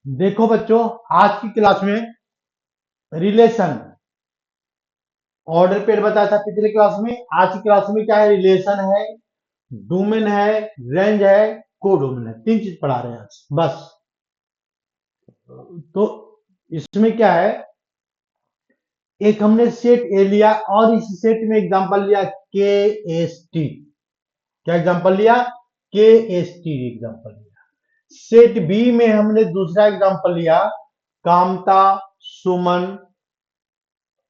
देखो बच्चों, आज की क्लास में रिलेशन ऑर्डर पेयर बताया था पिछले क्लास में। आज की क्लास में क्या है? रिलेशन है, डोमेन है, रेंज है, कोडोमेन है। तीन चीज पढ़ा रहे हैं आज बस। तो इसमें क्या है, एक हमने सेट ए लिया और इस सेट में एग्जांपल लिया के एस टी। क्या एग्जांपल लिया? के एस टी एग्जांपल लिया। सेट बी में हमने दूसरा एग्जांपल लिया कामता, सुमन,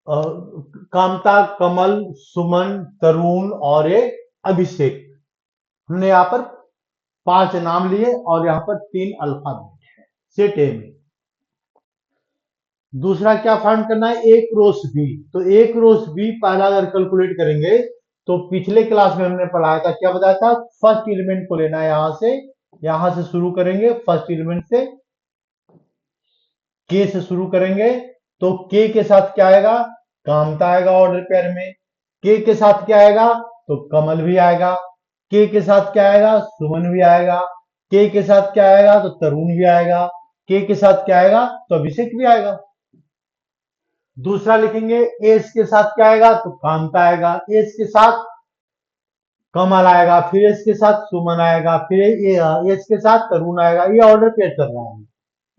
कामता, कमल, सुमन, तरुण और ये अभिषेक। हमने यहाँ पर पांच नाम लिए और यहाँ पर तीन अल्फाबेट है सेट ए में। दूसरा क्या फाइंड करना है? एक रोस बी। तो एक रोस बी पहला अगर कैलकुलेट करेंगे तो पिछले क्लास में हमने पढ़ाया था, क्या बताया था? फर्स्ट एलिमेंट को लेना है, यहां से शुरू करेंगे फर्स्ट एलिमेंट से, के से शुरू करेंगे। तो के के साथ क्या आएगा? कामता आएगा ऑर्डर पेयर में। के साथ क्या आएगा? तो कमल भी आएगा। के साथ क्या आएगा? सुमन भी आएगा। के साथ क्या आएगा? तो तरुण भी आएगा। के साथ क्या आएगा? तो अभिषेक भी आएगा। दूसरा लिखेंगे एस के साथ क्या आएगा? तो कामता आएगा। एस के साथ कमल आएगा, फिर एस के साथ सुमन आएगा, फिर एस के साथ तरुण आएगा। ये ऑर्डर पेयर चल रहा है,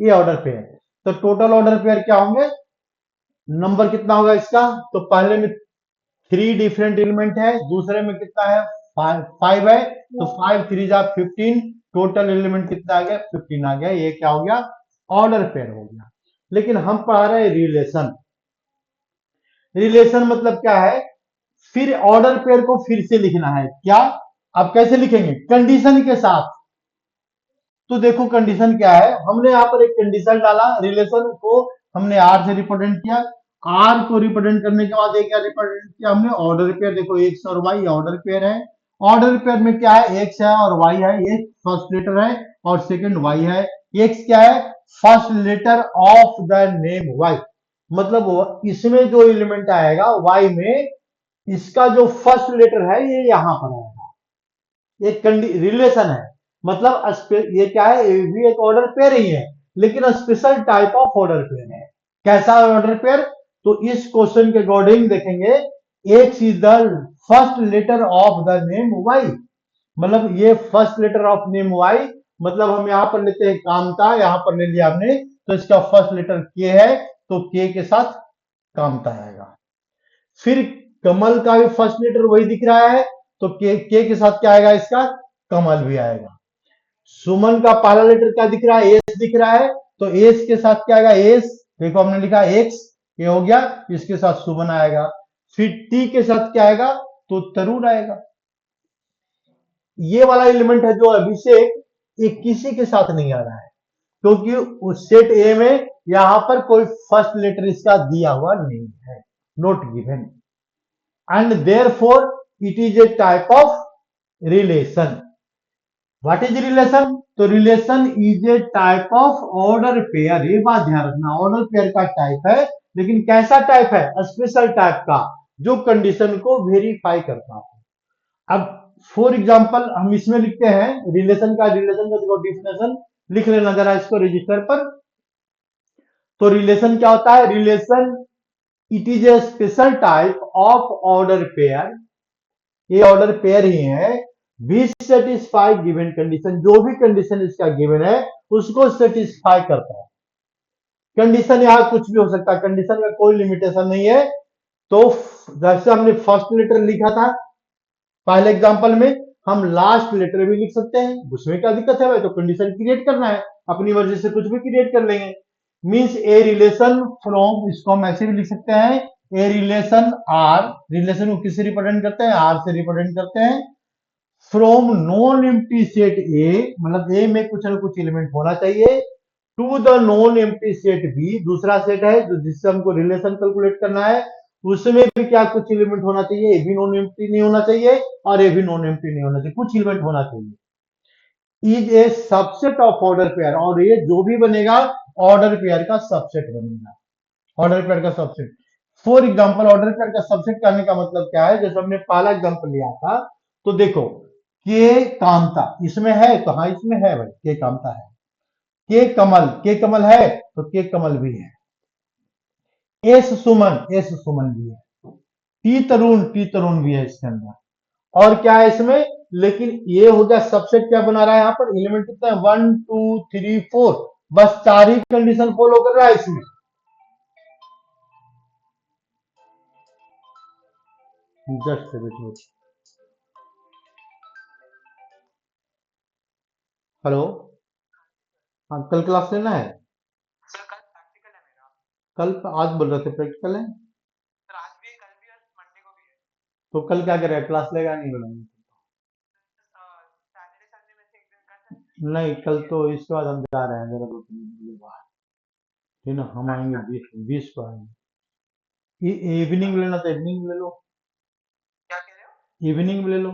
ये ऑर्डर पेयर। तो टोटल ऑर्डर पेयर क्या होंगे? नंबर कितना होगा इसका? तो पहले में थ्री डिफरेंट एलिमेंट है, दूसरे में कितना है? फाइव है। तो फाइव थ्री जा 15। टोटल एलिमेंट कितना आ गया? 15 आ गया। ये क्या हो गया? ऑर्डर पेयर हो गया। लेकिन हम पढ़ा रहे हैं रिलेशन। रिलेशन मतलब क्या है? फिर ऑर्डर पेयर को फिर से लिखना है। क्या? अब कैसे लिखेंगे? कंडीशन के साथ। तो देखो कंडीशन क्या है, हमने यहाँ पर एक कंडीशन डाला, रिलेशन को हमने आर से रिप्रेजेंट किया। आर को रिप्रेजेंट करने के बाद क्या रिप्रेजेंट किया हमने? Order pair. देखो एक्स और वाई ऑर्डर पेयर है। ऑर्डर पेयर में क्या है? एक्स है और वाई है। एक्स फर्स्ट लेटर है और सेकंड वाई है। एक्स क्या है? First letter of the name Y. मतलब इसमें जो एलिमेंट आएगा वाई में, इसका जो फर्स्ट लेटर है ये यहां पर आएगा। एक रिलेशन है, मतलब ये क्या है? ये भी एक ऑर्डर पेयर ही है, लेकिन special type of order pair है। कैसा ऑर्डर पेयर? तो इस क्वेश्चन के अकॉर्डिंग देखेंगे, X is the first letter of the name Y. मतलब ये first letter of name Y, मतलब हम यहां पर लेते हैं कामता, यहां पर ले लिया हमने, तो इसका फर्स्ट लेटर के है, तो के साथ कामता आएगा। फिर कमल का भी फर्स्ट लेटर वही दिख रहा है, तो के साथ क्या आएगा? इसका कमल भी आएगा। सुमन का पहला लेटर क्या दिख रहा है? एस दिख रहा है, तो एस के साथ क्या आएगा? एस। देखो हमने लिखा एक्स, ये हो गया, इसके साथ सुमन आएगा। फिर टी के साथ क्या आएगा? तो तरुण आएगा। ये वाला एलिमेंट है जो अभिषेक, ये किसी के साथ नहीं आ रहा है, क्योंकि उस सेट ए में यहां पर कोई फर्स्ट लेटर इसका दिया हुआ नहीं है, not given, and therefore it is a type of relation. What is relation? तो relation is a type of order pair. ये बात ध्यान रखना, ऑर्डर पेयर का टाइप है, लेकिन कैसा टाइप है? स्पेशल टाइप का, जो कंडीशन को वेरीफाई करता है। अब फॉर एग्जांपल हम इसमें लिखते हैं रिलेशन का देखो डिफिनेशन लिख लेना जरा इसको रजिस्टर पर। तो रिलेशन क्या होता है? Relation it is A special type of order pair. ये ऑर्डर पेयर ही है, विच सेटिस्फाई गिवन कंडीशन। जो भी कंडीशन इसका गिवन है उसको सेटिस्फाई करता है। कंडीशन यहां कुछ भी हो सकता है, कंडीशन में कोई लिमिटेशन नहीं है। तो जैसे हमने फर्स्ट लेटर लिखा था पहले एग्जांपल में, हम लास्ट लेटर भी लिख सकते हैं, उसमें क्या दिक्कत है भाई? तो कंडीशन क्रिएट करना है, अपनी मर्जी से कुछ भी क्रिएट कर लेंगे। मींस ए रिलेशन फ्रॉम, इसको हम ऐसे भी लिख सकते हैं, ए रिलेशन आर। रिलेशन को किससे रिप्रेजेंट करते हैं? आर से रिप्रेजेंट करते हैं। From non empty set A, मतलब ए में कुछ ना कुछ एलिमेंट होना चाहिए, to the non empty set B, दूसरा सेट है जो जिससे हमको रिलेशन कैलकुलेट करना है, उसमें भी क्या कुछ एलिमेंट होना चाहिए? ए भी नॉन एम्प्टी नहीं होना चाहिए और ए भी नॉन एम्प्टी नहीं होना चाहिए, कुछ एलिमेंट होना चाहिए। Is a subset of order pair, और ये जो भी बनेगा ऑर्डर पेयर का सबसेट बनेगा, ऑर्डर पेयर का subset. For example order pair का सबसेट करने का मतलब क्या है? जैसे हमने पहला एग्जांपल लिया था, तो देखो के कामता इसमें है, तो हाँ इसमें है भाई, के कामता है। के कमल है तो के कमल भी है, एस सुमन भी है, टी तरुण भी है इसके अंदर। और क्या है इसमें, लेकिन ये हो गया सबसेट, क्या बना रहा है यहाँ पर, एलिमेंट कितना है, 1 2 3 4, बस 4 ही कंडीशन फॉलो कर रहा है इसमें। जस्ट हेलो, हाँ कल क्लास लेना है, कल आज बोल रहे थे प्रैक्टिकल है, तो कल क्या करेगा, क्लास लेगा नहीं बोला, नहीं कल तो इसके बाद हम जा रहे हैं जरा 2 3 दिन के लिए बाहर, ठीक ना, हम आएंगे 20 को आएंगे। इवनिंग लेना तो इवनिंग ले लो, इवनिंग में ले लो,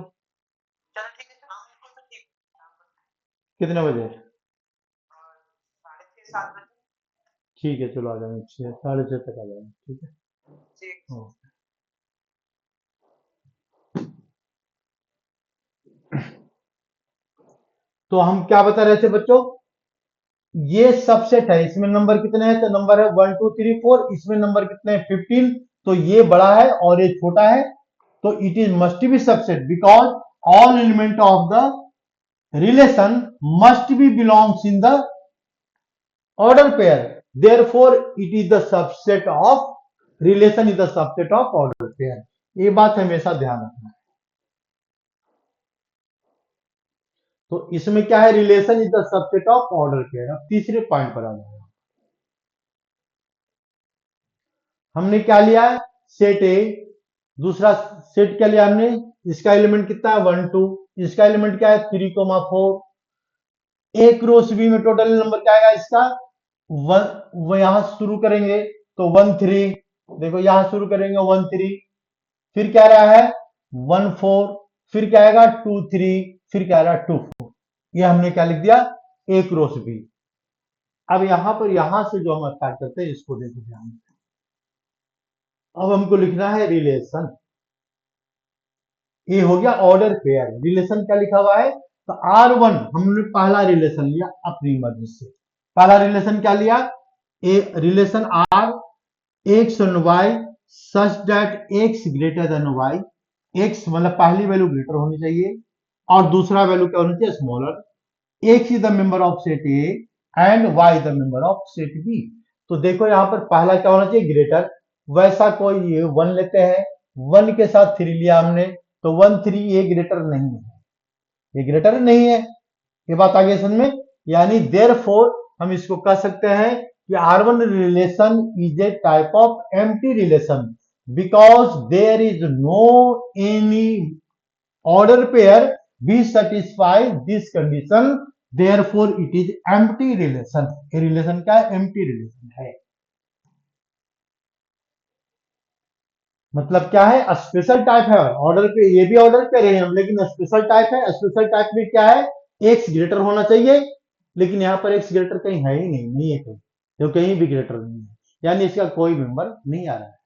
कितने बजे, ठीक है चलो आ जाएंगे 6 साढ़े 6 तक आ जाएंगे, ठीक है। हाँ। तो हम क्या बता रहे थे बच्चों, ये सबसेट है, इसमें नंबर कितने हैं, तो नंबर है 1 2 3 4, इसमें नंबर कितने हैं 15, तो ये बड़ा है और ये छोटा है, तो it is must be subset because all element of the relation must be belongs in the order pair, therefore it is the subset of relation is the subset of order pair, ये बात हमेशा ध्यान रखना है। तो इसमें क्या है, relation is the subset of order pair. अब तीसरे पॉइंट पर आ जाएगा, हमने क्या लिया है, सेट ए, दूसरा सेट क्या लिया हमने, इसका एलिमेंट कितना है 1 2, इसका एलिमेंट क्या है 3 4, एक रो बी में टोटल नंबर क्या आएगा इसका, वो यहां शुरू करेंगे तो 1 3, देखो यहां शुरू करेंगे 1 3, फिर क्या रहा है 1 4, फिर क्या आएगा 2 3, फिर क्या रहा 2 4, ये हमने क्या लिख दिया, एक रो बी। अब यहां पर यहां से जो हम स्टार्ट करते हैं इसको देखो ध्यान से, अब हमको लिखना है रिलेशन, ये हो गया ऑर्डर पेयर, रिलेशन क्या लिखा हुआ है, तो R1 हमने पहला रिलेशन लिया अपनी मर्जी से, पहला रिलेशन क्या लिया, a relation R X and Y such that X greater than Y, X मतलब पहली वैल्यू ग्रेटर होनी चाहिए और दूसरा वैल्यू क्या होना चाहिए smaller, X is the member of set A and Y the member of set B. तो देखो यहां पर पहला क्या होना चाहिए ग्रेटर, वैसा कोई ये 1 लेते हैं, 1 के साथ 3 लिया हमने, तो 1 3 ये ग्रेटर नहीं है, ये ग्रेटर नहीं है, ये बात आगे समझ में, यानी देयरफॉर हम इसको कह सकते हैं कि R1 relation is a type of empty relation because there is no any order pair be satisfy this condition, therefore it is empty relation, ये रिलेशन क्या है, एम्प्टी रिलेशन है। मतलब क्या है, स्पेशल टाइप है ऑर्डर पे, ये भी ऑर्डर पे रहे हम, लेकिन स्पेशल टाइप है, स्पेशल टाइप में क्या है, एक्स ग्रेटर होना चाहिए, लेकिन यहाँ पर एक्स ग्रेटर कहीं है ही नहीं, नहीं है कहीं, तो कहीं भी ग्रेटर नहीं है, यानी इसका कोई मेंबर नहीं आ रहा है।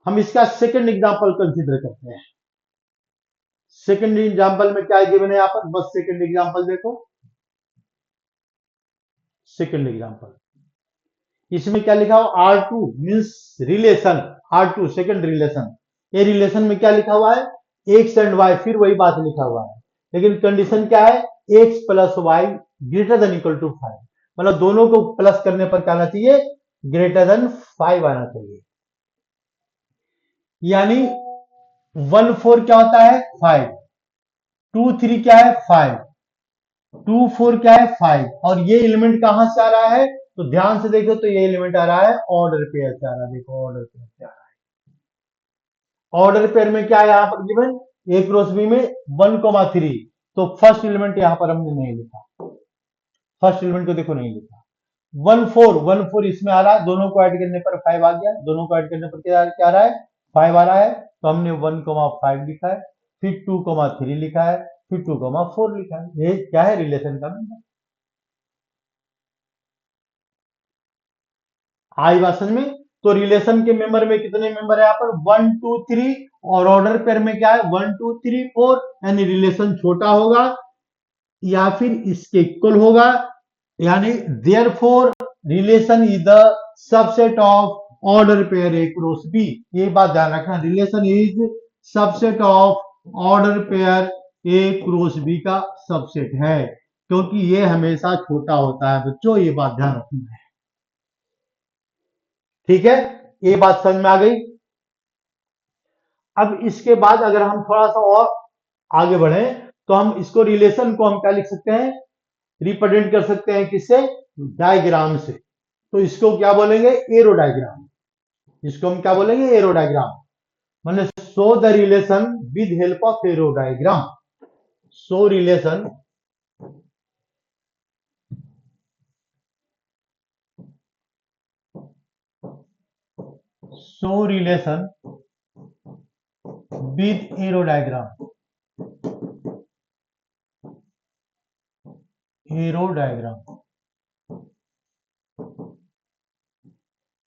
हम इसका सेकंड एग्जांपल कंसीडर करते हैं, सेकंड एग्जांपल में क्या गिवन है यहाँ पर, बस सेकंड एग्जांपल देखो, सेकंड एग्जांपल इसमें क्या लिखा हो, R2 means relation, R2 second relation, ये रिलेशन में क्या लिखा हुआ है, एक्स एंड वाई, फिर वही बात लिखा हुआ है, लेकिन कंडीशन क्या है, X plus Y greater than equal to 5, मतलब दोनों को प्लस करने पर क्या आना चाहिए, ग्रेटर देन 5 आना चाहिए, यानी 1 4 क्या होता है 5, 2 3 क्या है 5, 2 4 क्या है 5, और ये एलिमेंट कहां से आ रहा है, तो ध्यान से देखो तो ये एलिमेंट आ रहा है ऑर्डर पेयर से आ रहा है, देखो ऑर्डर पेयर से आ रहा है, ऑर्डर पेयर में क्या है यहाँ पर गिवन, एक क्रॉस बी में 1,3, तो फर्स्ट एलिमेंट यहाँ पर हमने नहीं लिखा, फर्स्ट एलिमेंट को देखो नहीं लिखा, 1 4 इसमें आ रहा है, दोनों को ऐड करने पर 5 आ गया, दोनों को ऐड करने पर क्या आ रहा है 5 आ रहा है, तो हमने 1,5 लिखा है, फिर 2,3 लिखा है, फिर 2,4 लिखा है, ये क्या है रिलेशन का नंबर, आई बात समझ में। तो रिलेशन के मेंबर में कितने मेंबर है यहाँ पर 1 2 3, और ऑर्डर पेयर में क्या है 1 2 3 4, यानी रिलेशन छोटा होगा, या फिर इसके इक्वल होगा, यानी therefore relation is the subset of order pair A cross B. ये बात ध्यान रखना, relation is subset of order pair A cross B का सबसेट है, क्योंकि ये हमेशा छोटा होता है बच्चों, ये बात ध्यान रखना है। ठीक है, ये बात समझ में आ गई। अब इसके बाद अगर हम थोड़ा सा और आगे बढ़े तो हम इसको रिलेशन को हम क्या लिख सकते हैं, रिप्रेजेंट कर सकते हैं किससे, डायग्राम से। तो इसको क्या बोलेंगे, एरो डायग्राम। इसको हम क्या बोलेंगे, एरो डायग्राम। मतलब show the relation with help of arrow diagram. Show relation show relation with arrow diagram. Arrow diagram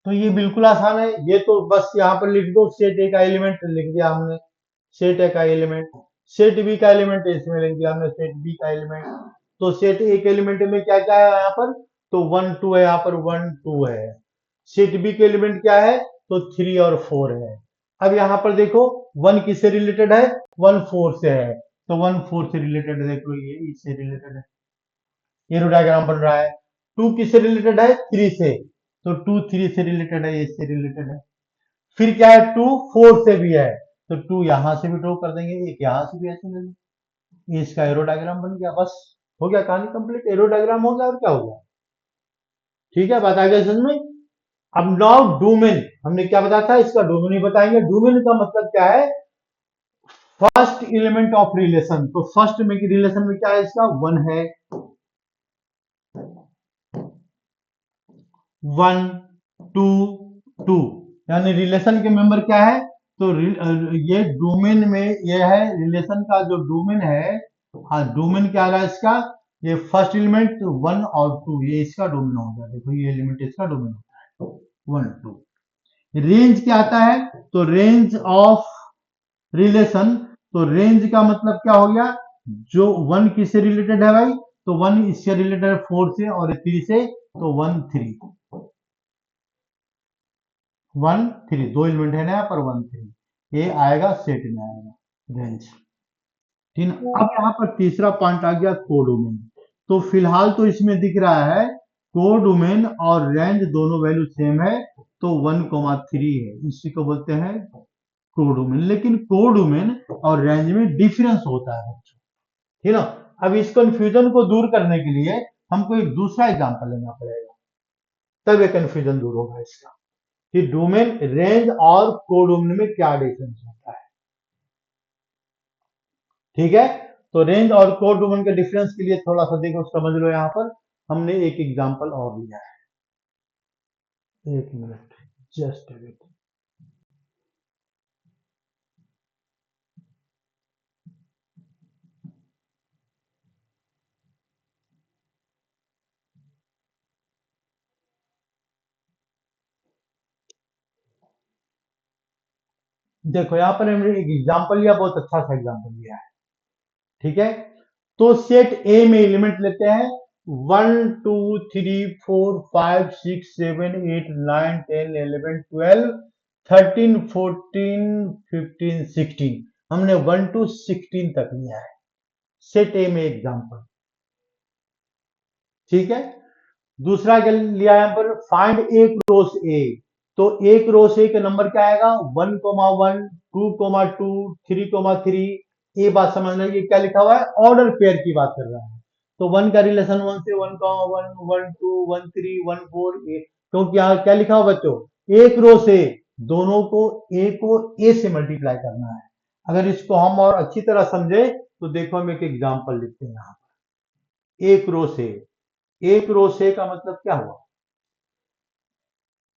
तो ये बिल्कुल आसान है, ये तो बस यहाँ पर लिख दो, सेट ए का एलिमेंट लिख दिया हमने, सेट ए का एलिमेंट, सेट बी का एलिमेंट इसमें लिख दिया हमने, सेट बी का एलिमेंट। तो सेट ए के एलिमेंट में क्या क्या है यहाँ पर, तो 1 2 है, यहाँ पर 1 2 है। सेट बी के एलिमेंट क्या है, तो 3 और 4 है। अब यहाँ पर देखो 1 किससे रिलेटेड है, 1 4 से है, तो 1 4 से रिलेटेड है, देखो ये इससे रिलेटेड है, एरो डायग्राम बन रहा है। 2 किससे रिलेटेड है, 3 से, तो 2 3 से रिलेटेड है, इससे रिलेटेड है। फिर क्या है, 2 4 से भी है, तो 2 यहां से भी ड्रॉ कर देंगे, एक यहां से भी ऐसे ले लेंगे, ये इसका एरो डायग्राम बन गया, बस हो गया कहानी कंप्लीट, एरो डायग्राम हो गया और क्या हो गया। ठीक है, बात आ गई समझ में। अब नाउ डोमेन, हमने क्या बताया था, इसका डोमेन ही बताएंगे। डोमेन का मतलब क्या है, फर्स्ट एलिमेंट ऑफ रिलेशन। तो फर्स्ट में की रिलेशन में क्या है, इसका 1 है, 1 2 2, यानी रिलेशन के मेंबर क्या है, तो ये डोमेन में ये है, रिलेशन का जो डोमेन है, हाँ डोमेन क्या रहा है इसका, ये फर्स्ट एलिमेंट 1 और 2, ये इसका डोमेन हो गया, देखो ये एलिमेंट इसका डोमेन होता है 1 2। रेंज क्या आता है, तो रेंज ऑफ रिलेशन, तो रेंज का मतलब क्या हो गया, जो 1 किससे रिलेटेड है भाई, तो 1 इससे रिलेटेड है 4 से, और 3 से, तो 1 3 1 3, दो एलिमेंट है ना यहाँ पर, 1 3, ये आएगा सेट में आएगा रेंज। ठीक है, अब यहाँ पर तीसरा पॉइंट आ गया कोडोमेन। तो फिलहाल तो इसमें दिख रहा है कोडोमेन और रेंज दोनों वैल्यू सेम है, तो 1,3 है, इसी को बोलते हैं कोडोमेन। लेकिन कोडोमेन और रेंज में डिफरेंस होता है बच्चों, ठीक है ना। अब इस कंफ्यूजन को दूर करने के लिए हमको एक दूसरा एग्जांपल लेना पड़ेगा, तब ये कंफ्यूजन दूर होगा इसका, कि डोमेन रेंज और कोडोमेन में क्या डिफरेंस होता है। ठीक है, तो रेंज और कोडोमेन के डिफरेंस के लिए थोड़ा सा देखो समझ लो, यहां पर हमने एक एग्जांपल और लिया है, एक मिनट जस्ट वेट। देखो यहाँ पर हमने एक एग्जांपल लिया, बहुत अच्छा सा एग्जांपल लिया है। ठीक है, तो सेट ए में एलिमेंट लेते हैं 1 2 3 4 5 6 7 8 9 10 11 12 13 14 15 16, हमने 1 to 16 तक लिया है सेट ए में एग्जांपल। ठीक है, दूसरा क्या लिया है यहाँ पर, फाइंड ए क्रॉस ए। तो ए क्रॉस ए का नंबर क्या आएगा, 1,1 2,2 3,3। ये बात समझ लेंगे, क्या लिखा हुआ है, ऑर्डर पेयर की बात कर रहा है। तो 1 का रिलेशन 1 से 1,1 1 2 1 3 1 4 ए, क्योंकि यहाँ क्या लिखा हुआ बच्चों, ए क्रॉस ए, दोनों को ए से मल्टीप्लाई करना है। अगर इसको हम और अच्छी तरह समझे तो देखो हम एक एग्जांपल लिखते हैं यहाँ, ए क्रॉस ए। ए क्रॉस ए का मतलब क्या हुआ,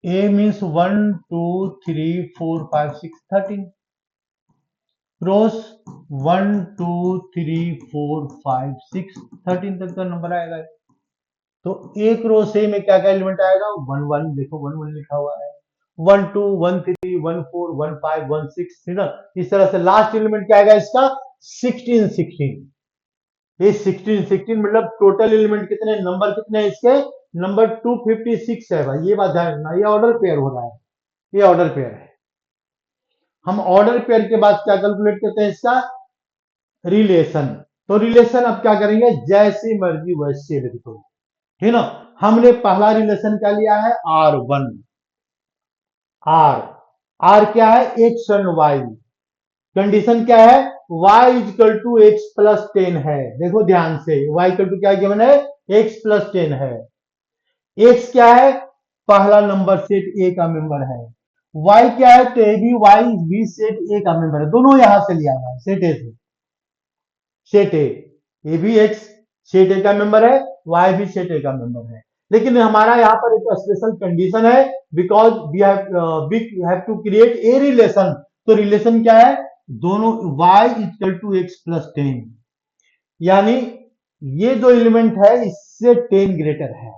A means 1 2 3 4 5 6 13, क्रॉस 1 2 3 4 5 6 13 तक का नंबर आएगा। तो ए क्रॉस ए में क्या क्या एलिमेंट आएगा, 1 1, देखो 1 1 लिखा हुआ है, 1 2 1 3 1 4 1 5 1 6, ठीक है। इस तरह से लास्ट एलिमेंट क्या आएगा इसका, 16 16। ये 16 मतलब टोटल एलिमेंट कितने, नंबर कितने इसके, नंबर 256 है भाई, ये बात ध्यान रखना। ये ऑर्डर पेयर हो रहा है, ये ऑर्डर पेयर है। हम ऑर्डर पेयर के बाद क्या कैलकुलेट करते हैं, इसका रिलेशन। तो रिलेशन अब क्या करेंगे, जैसी मर्जी वैसे लिख दो, है ना। हमने पहला रिलेशन क्या लिया है, R1। आर आर क्या है, एक्स एंड वाई। कंडीशन क्या है, y equal to X plus 10 है। देखो ध्यान से, y इक्वल टू क्या गिवन है, x प्लस 10 है। x क्या है, पहला नंबर सेट ए का मेंबर है। y क्या है, तो ए भी y भी सेट ए का मेंबर है, दोनों यहां से लिया हुआ है सेट ए से। सेट ए भी एक्स सेट ए का मेंबर है, वाई भी सेट ए का मेंबर है। लेकिन हमारा यहाँ पर एक स्पेशल कंडीशन है, because we have to create a relation. तो रिलेशन क्या है, दोनों y equal to X plus 10, यानी ये जो एलिमेंट है इससे 10 ग्रेटर है।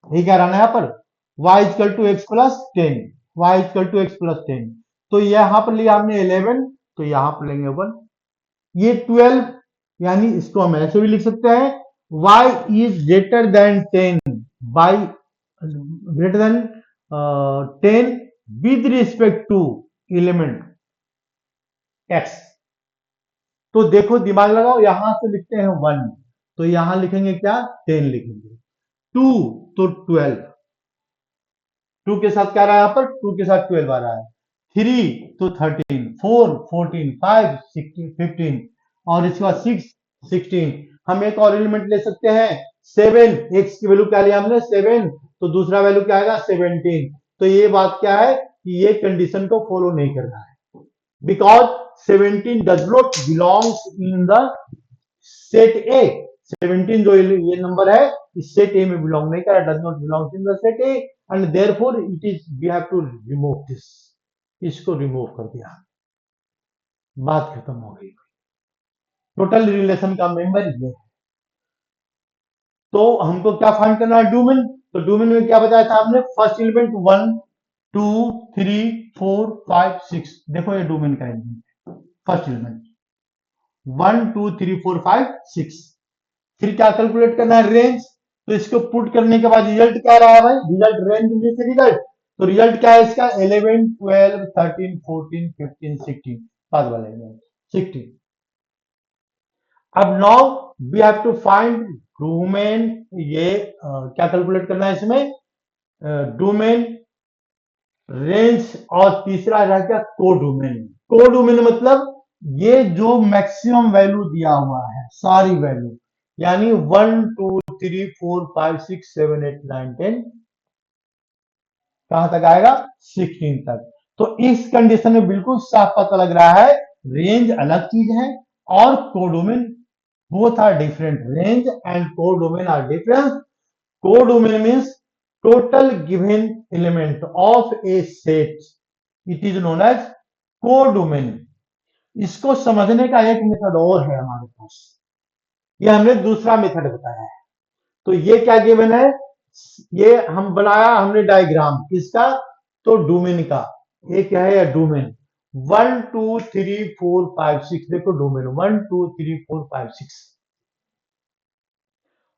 ये क्या रहना है यहाँ पर, y equal to X plus 10, y equal to X plus 10। तो यहां पर लिया हमने 11, तो यहां पर लेंगे 1। ये 12, यानी इसको हम ऐसे भी लिख सकते हैं, y is greater than 10 by greater than 10 with respect to element x। तो देखो दिमाग लगाओ, यहां से लिखते हैं 1, तो यहां लिखेंगे क्या, 10 लिखेंगे। 2 तो 12, 2 के साथ क्या रहा है, यहां पर 2 के साथ 12 आ रहा है। 3 तो 13, 4 14, 5 16 15, और इसके बाद 6 16। हम एक और एलिमेंट ले सकते हैं 7, एक्स की वैल्यू क्या लिया हमने 7, तो दूसरा वैल्यू क्या आएगा 17। तो ये बात क्या है कि ये कंडीशन को फॉलो नहीं कर रहा है, because 17 does not belongs in the set ए। 17 जो ये नंबर है इस सेट ए में बिलोंग नहीं कर रहा, does not belong in the set A, and therefore it is we have to remove this. इसको रिमूव कर दिया, बात खत्म हो गई। टोटल रिलेशन का मेंबर ये है। तो हमको क्या फाइंड करना है, डोमेन। तो डोमेन में क्या बताया था हमने, फर्स्ट एलिमेंट 1 2 3 4 5 6। देखो ये डोमेन का एलिमेंट, फर्स्ट एलिमेंट 1 2 3 4 5 6। फिर क्या कैलकुलेट करना है, रेंज। तो इसको पुट करने के बाद रिजल्ट क्या रहा है भाई, रिजल्ट रेंज में से रिजल्ट। तो रिजल्ट क्या है इसका, 11 12 13 14 15 16, बाद वाला 16। अब now we have to find domain. ये क्या कैलकुलेट करना है इसमें, डोमेन, रेंज, और तीसरा रह गया कोडोमेन। कोडोमेन मतलब ये जो मैक्सिमम वैल्यू दिया हुआ है सारी वैल्यू, यानी 1 2 3 4 5 6 7 8 9 10, कहां तक आएगा 16 तक। तो इस कंडीशन में बिल्कुल साफ पता लग रहा है रेंज अलग चीज है और codomain, both are different. Range and codomain are different. Codomain means total given element of a set, it is known as codomain। इसको समझने का एक मेथड और है हमारे पास, ये हमने दूसरा मेथड बताया है। तो ये क्या गिवन है, ये हम बनाया हमने डायग्राम किसका, तो डोमेन का। ये क्या है, डोमेन 1 2 3 4 5 6। देखो डोमेन 1 2 3 4 5 6।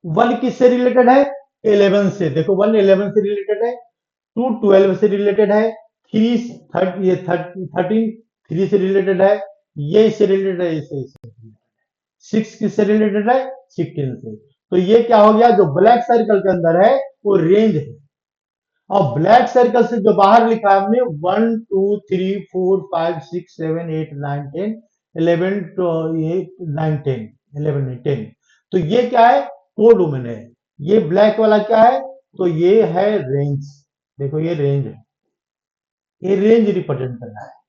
1 किससे रिलेटेड है, 11 से। देखो 1 11 से रिलेटेड है, 2 12 से रिलेटेड है, 3 13 3 से रिलेटेड है, ये इससे रिलेटेड है, इससे 6 किससे रिलेटेड है, 16 से। तो ये क्या हो गया, जो ब्लैक सर्कल के अंदर है वो रेंज है, और ब्लैक सर्कल से जो बाहर लिखा है हमने 1 2 3 4 5 6 7 8 9 10 11 9 10 11 10। तो ये क्या है, कोडोमेन है। ये ब्लैक वाला क्या है, तो ये है रेंज। देखो ये रेंज है, ये रेंज रिप्रेजेंट कर रहा है।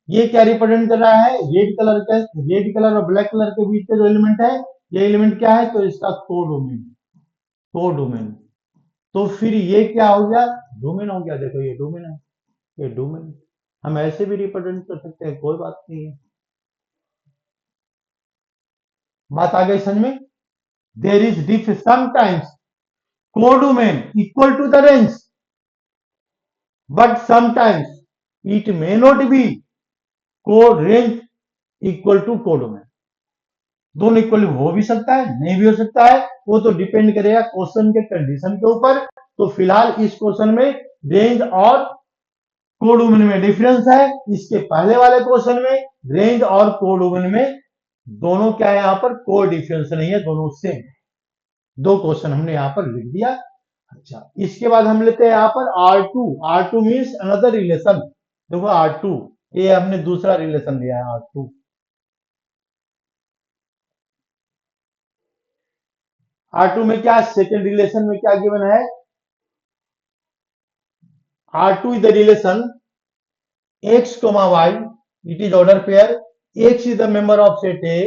ये क्या रिप्रेजेंट कर रहा है, रेड कलर का, रेड कलर और ब्लैक कलर के बीच का जो एलिमेंट है, ये एलिमेंट क्या है, तो इसका कोडोमेन। कोडोमेन, तो फिर ये क्या हो गया, डोमेन हो गया। देखो ये डोमेन है, ये डोमेन। हम ऐसे भी रिप्रेजेंट कर सकते हैं, कोई बात नहीं है। बात आ गई समझ में। There is diff sometimes codomain equal to the range, but sometimes it may not be code range equal to codomain. दोनों इक्वल हो भी सकता है, नहीं भी हो सकता है, वो तो डिपेंड करेगा क्वेश्चन के कंडीशन के ऊपर। तो फिलहाल इस क्वेश्चन में रेंज और कोडोमेन में डिफरेंस है। इसके पहले वाले क्वेश्चन में रेंज और कोडोमेन में दोनों क्या है, यहाँ पर कोई डिफरेंस नहीं है, दोनों सेम है। दो क्वेश्चन हमने यहाँ पर लिख दिया। अच्छा, इसके बाद हम लेते हैं यहाँ पर R2। R2 means another relation. देखो R2, ये हमने दूसरा रिलेशन लिया है R2। R2 में क्या, सेकेंड रिलेशन में क्या गिवन है, R2 is the relation x comma y, it is order pair, x is the member of set A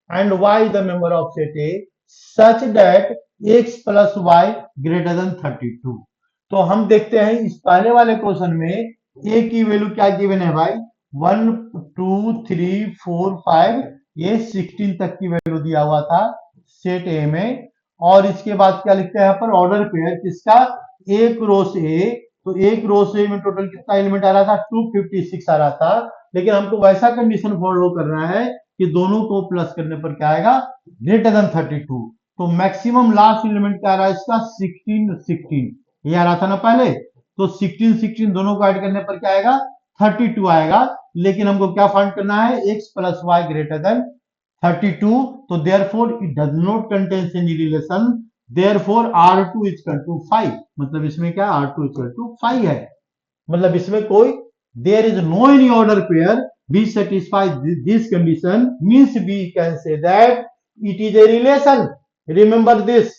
and y is the member of set A such that x plus y greater than 32। तो हम देखते हैं इस पहले वाले question में a की value क्या गिवन है भाई, 1 2 3 4 5, ये 16 तक की वैल्यू दिया हुआ था सेट ए में। और इसके बाद क्या लिखते हैं यहाँ पर, ऑर्डर पेयर किसका, एक रो से, तो एक रो से में टोटल कितना एलिमेंट आ रहा था, 256 आ रहा था। लेकिन हमको वैसा कंडीशन फॉलो करना है कि दोनों को प्लस करने पर क्या आएगा, ग्रेटर देन 32। तो मैक्सिमम लास्ट एलिमेंट क्या आ रहा है इसका, 16 16, ये आ रहा था ना पहले। तो 16 16 दोनों को ऐड करने पर क्या आएगा, 32 आएगा। लेकिन हमको क्या फाइंड करना है, x plus Y greater than 32। तो therefore it does not contain any relation, therefore R2 is equal to 5। मतलब इसमें क्या, R2 इक्वल टू 5 है। मतलब इसमें कोई, there is no any order pair which satisfies this condition, means we can say that it is a relation। remember this,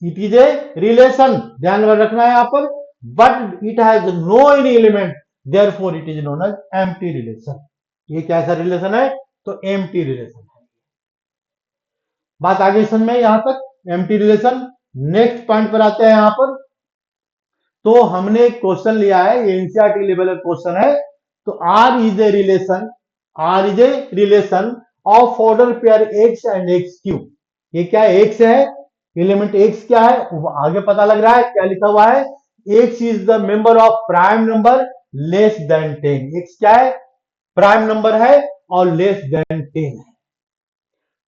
it is a relation, ध्यान में रखना है यहाँ पर। but it has no any element, therefore it is known as empty relation। ये कैसा relation है, तो empty relation है। बात आगे समझ में यहां तक, empty relation। नेक्स्ट पॉइंट पर आते हैं यहाँ पर। तो हमने क्वेश्चन लिया है, ये एनसीईआरटी लेवल का क्वेश्चन है। तो R is a relation, R is a relation of order pair X and X cube. ये क्या है, X है, एलिमेंट X क्या है, आगे पता लग रहा है क्या लिखा हुआ है, X is the member of prime number less than 10। X क्या है, प्राइम नंबर है और लेस देन 10 है।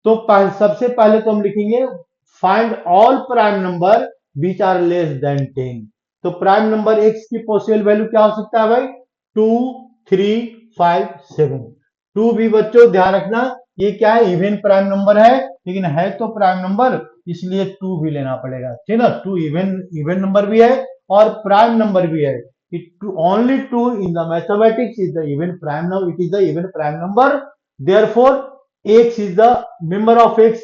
तो सबसे पहले तो हम लिखेंगे find all prime number which are less than 10। तो प्राइम नंबर x की पॉसिबल वैल्यू क्या हो सकता है भाई, 2 3 5 7। 2 भी बच्चों ध्यान रखना, ये क्या है, इवन प्राइम नंबर है, लेकिन है तो प्राइम नंबर, इसलिए 2 भी लेना पड़ेगा, ठीक ना। 2 इवन नंबर भी है और प्राइम नंबर भी है। only 2 in the mathematics is the even prime number, it is the even prime number, therefore x is the member of x,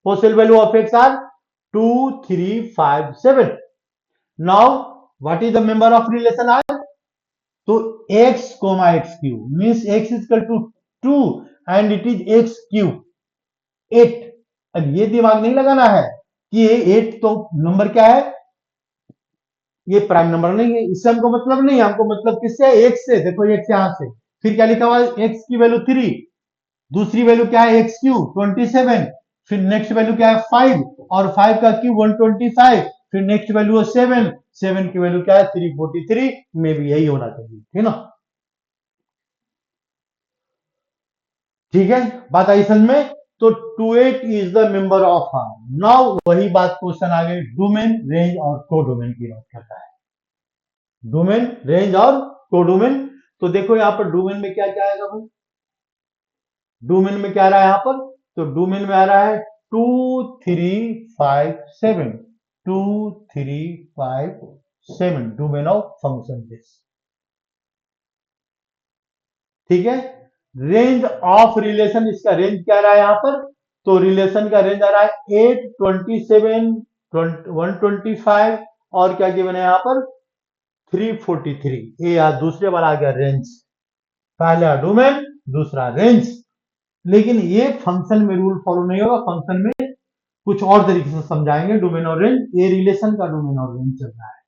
possible value of x are 2 3 5 7। now what is the member of relation r, तो x comma x cube means x is equal to 2 and it is x cube 8। अब ये दिमाग नहीं लगाना है कि ये 8 तो नंबर क्या है, ये प्राइम नंबर नहीं है, इससे हमको मतलब नहीं है, हमको मतलब किससे, x से। देखो x यहां से, फिर क्या लिखा हुआ है, x की वैल्यू 3, दूसरी वैल्यू क्या है, x क्यूब 27, फिर नेक्स्ट वैल्यू क्या है 5, और 5 का क्यूब 125, फिर नेक्स्ट वैल्यू है 7, 7 की वैल्यू क्या है 343, में भी यही होना चाहिए, ठीक ना। ठीक है, बात आई समझ में। तो 28 is the member of r. Now वही बात क्वेश्चन आगे डोमेन, रेंज और कोडोमेन की बात करता है। डोमेन, रेंज और कोडोमेन। तो देखो यहां पर डोमेन में क्या क्या आएगा भाई, डोमेन में क्या आ रहा है यहां पर, तो डोमेन में आ रहा है 2 3 5 7, 2 3 5 7, डोमेन ऑफ फंक्शन दिस, ठीक है। रेंज ऑफ रिलेशन, इसका रेंज क्या रहा है यहां पर, तो रिलेशन का रेंज आ रहा है 8 27 125 और क्या गिवन है यहां पर 343। ये यार दूसरे वाला आ गया रेंज, पहला डोमेन दूसरा रेंज। लेकिन ये फंक्शन में रूल फॉलो नहीं होगा, फंक्शन में कुछ और तरीके से समझाएंगे डोमेन और रेंज। ये रिलेशन का डोमेन और रेंज चल रहा है।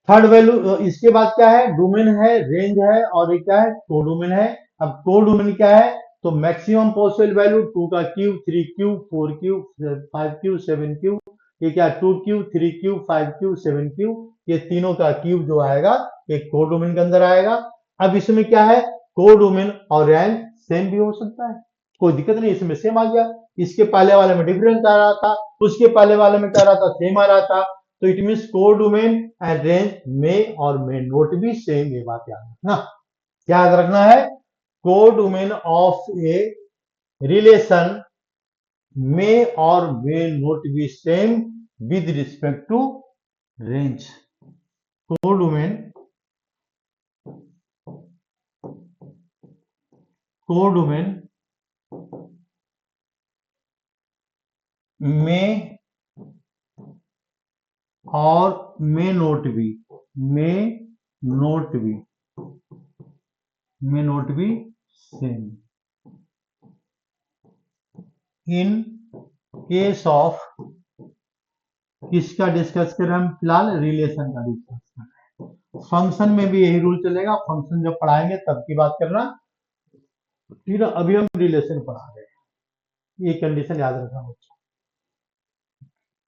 थर्ड वैल्यू, इसके बाद क्या है, डोमेन है, रेंज है और ये क्या है, कोडोमेन है। अब कोडोमेन क्या है, तो मैक्सिमम पॉसिबल वैल्यू 2 का cube 3 cube 4 cube 5 cube 7 cube, ये क्या 2 क्यूब 3 क्यूब 5 क्यूब 7 क्यूब, ये तीनों का क्यूब जो आएगा ये कोडोमेन के अंदर आएगा। अब इसमें क्या है, कोडोमेन और रेंज सेम भी हो सकता है, कोई दिक्कत नहीं, इसमें सेम आ गया। इसके पहले वाले में डिफरेंस आ रहा था, उसके पहले वाले में क्या रहा था, सेम आ रहा था। तो it mean codomain and range में और मे नोट भी सेम, ये बात याद रखना। क्या याद रखना है, codomain of a relation may or may not be same with respect to range. Codomain में और may not be same in case of, किसका डिस्कस कर रहे हैं हम फिलहाल, रिलेशन का डिस्कस कर रहे हैं। फंक्शन में भी यही रूल चलेगा, फंक्शन जब पढ़ाएंगे तब की बात करना, ठीक है। अभी हम रिलेशन पढ़ा रहे हैं, ये कंडीशन याद रखना बच्चों,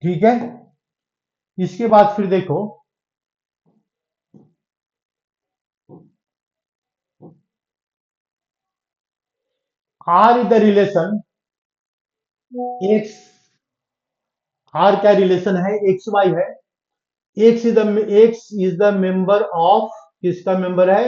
ठीक है। इसके बाद फिर देखो, r is the relation x, r क्या रिलेशन है, एक्स वाई है। X is the member of, किसका मेंबर है,